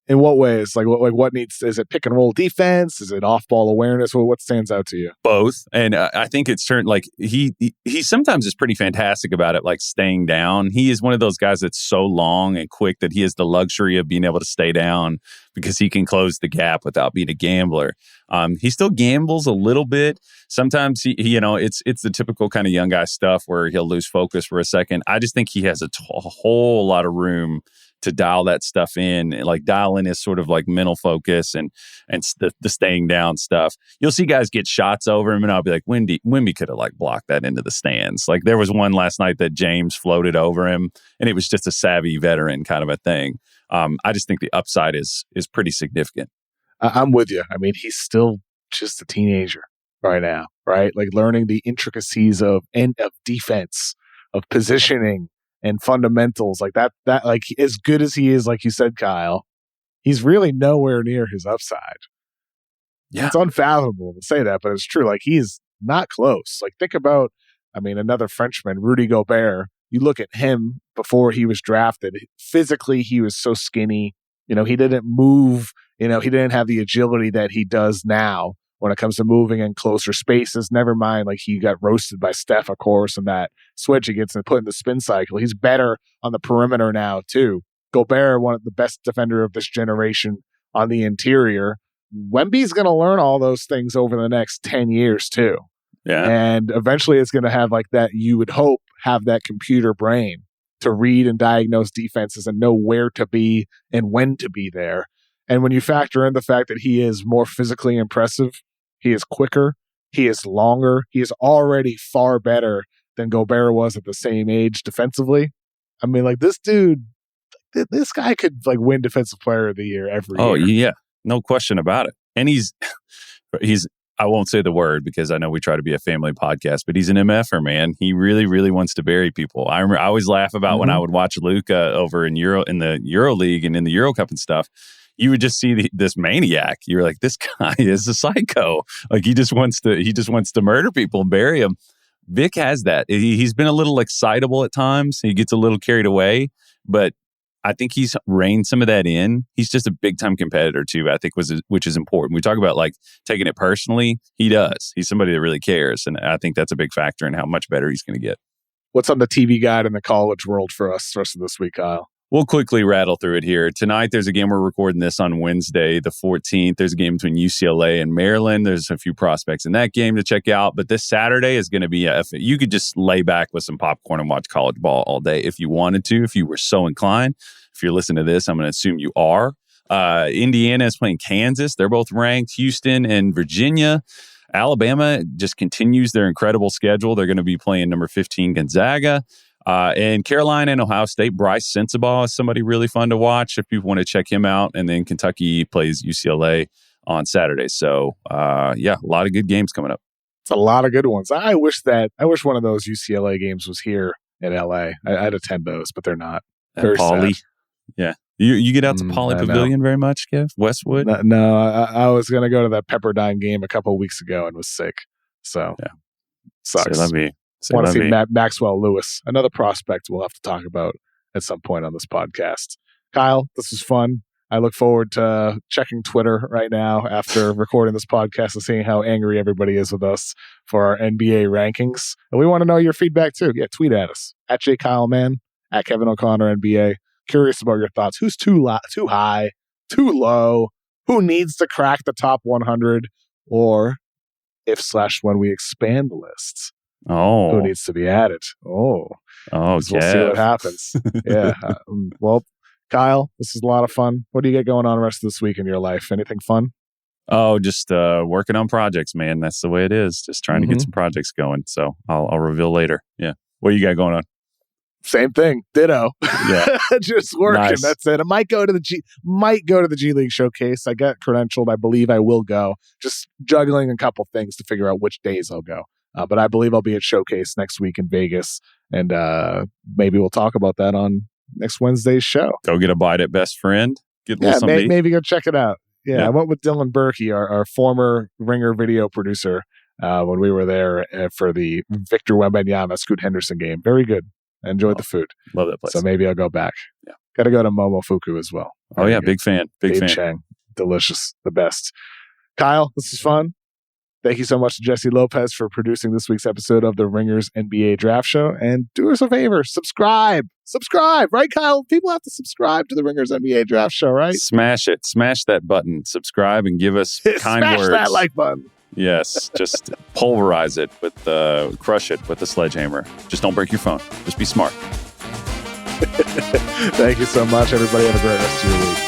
in what ways? Like what needs? Is it pick and roll defense? Is it off ball awareness? What stands out to you? Both, and I think it's turned like he sometimes is pretty fantastic about it, like staying down. He is one of those guys that's so long and quick that he has the luxury of being able to stay down because he can close the gap without being a gambler. He still gambles a little bit. Sometimes he it's the typical kind of young guy stuff where he'll lose focus for a second. I just think he has a whole lot of room to dial that stuff in, like dial in his sort of like mental focus and the staying down stuff. You'll see guys get shots over him, and I'll be like, Wemby could have like blocked that into the stands. Like there was one last night that James floated over him, and it was just a savvy veteran kind of a thing. I just think the upside is pretty significant. I'm with you. I mean, he's still just a teenager right now, right? Like learning the intricacies of defense, of positioning, and fundamentals like that like as good as he is, like you said, Kyle, he's really nowhere near his upside. Yeah, it's unfathomable to say that, but it's true. Like he's not close. Like think about, I mean, another Frenchman, Rudy Gobert. You look at him before he was drafted. Physically, he was so skinny. You know, he didn't move. You know, he didn't have the agility that he does now when it comes to moving in closer spaces. Never mind, like he got roasted by Steph, of course, and that switch he gets and put in the spin cycle. He's better on the perimeter now, too. Gobert, one of the best defender of this generation on the interior. Wemby's going to learn all those things over the next 10 years, too. Yeah. And eventually it's going to have like that, you would hope, have that computer brain to read and diagnose defenses and know where to be and when to be there. And when you factor in the fact that he is more physically impressive, he is quicker, he is longer, he is already far better than Gobert was at the same age defensively. I mean, like this dude, this guy could like win Defensive Player of the Year every year. Oh, yeah. No question about it. And he's, I won't say the word because I know we try to be a family podcast, but he's an MFer, man. He really, really wants to bury people. I always laugh about when I would watch Luka over in the Euro League and in the Euro Cup and stuff. You would just see this maniac. You were like, this guy is a psycho. Like he just wants to murder people and bury them. Vic has that. He's been a little excitable at times. He gets a little carried away, but I think he's reined some of that in. He's just a big time competitor too, I think, which is important. We talk about like taking it personally. He does. He's somebody that really cares. And I think that's a big factor in how much better he's going to get. What's on the TV guide in the college world for us the rest of this week, Kyle? We'll quickly rattle through it here. Tonight, there's a game. We're recording this on Wednesday, the 14th. There's a game between UCLA and Maryland. There's a few prospects in that game to check out. But this Saturday is going to be, you could just lay back with some popcorn and watch college ball all day if you wanted to, if you were so inclined. If you're listening to this, I'm going to assume you are. Indiana is playing Kansas. They're both ranked. Houston and Virginia. Alabama just continues their incredible schedule. They're going to be playing number 15 Gonzaga. And Carolina and Ohio State, Bryce Sensabaugh is somebody really fun to watch if people want to check him out. And then Kentucky plays UCLA on Saturday. So, a lot of good games coming up. It's a lot of good ones. I wish one of those UCLA games was here in LA. I'd attend those, but they're not. Very Pauley. sad. Yeah. You get out to Pauley Pavilion very much, Kev? Westwood? No, I was going to go to that Pepperdine game a couple of weeks ago and was sick. So, yeah. Sucks. I want to see Maxwell Lewis, another prospect we'll have to talk about at some point on this podcast. Kyle, this was fun. I look forward to checking Twitter right now after recording this podcast and seeing how angry everybody is with us for our NBA rankings. And we want to know your feedback too. Yeah, tweet at us at JKyleMann, at Kevin O'Connor NBA. Curious about your thoughts. Who's too high, too low? Who needs to crack the top 100? Or if/when we expand the lists, who needs to be added? Oh, we'll see what happens. Yeah. Well, Kyle, this is a lot of fun. What do you get going on the rest of this week in your life? Anything fun? Oh, just working on projects, man. That's the way it is. Just trying to get some projects going. So I'll reveal later. Yeah. What do you got going on? Same thing. Ditto. Yeah. Just working. Nice. That's it. I might go to the G League showcase. I got credentialed. I believe I will go. Just juggling a couple things to figure out which days I'll go. But I believe I'll be at Showcase next week in Vegas. And maybe we'll talk about that on next Wednesday's show. Go get a bite at Best Friend. Get a little something. Maybe go check it out. Yeah, I went with Dylan Berkey, our former Ringer video producer, when we were there for the Victor Wembanyama Scoot Henderson game. Very good. I enjoyed the food. Love that place. So maybe I'll go back. Yeah. Got to go to Momofuku as well. Oh, yeah. Big fan. Big fan. Chang. Delicious. The best. Kyle, this is fun. Thank you so much to Jessie Lopez for producing this week's episode of the Ringers NBA Draft Show. And do us a favor, subscribe. Subscribe, right, Kyle? People have to subscribe to the Ringers NBA Draft Show, right? Smash it. Smash that button. Subscribe and give us kind Smash words. Smash that like button. Yes. Just pulverize it with crush it with the sledgehammer. Just don't break your phone. Just be smart. Thank you so much, everybody. Have a great rest of your week.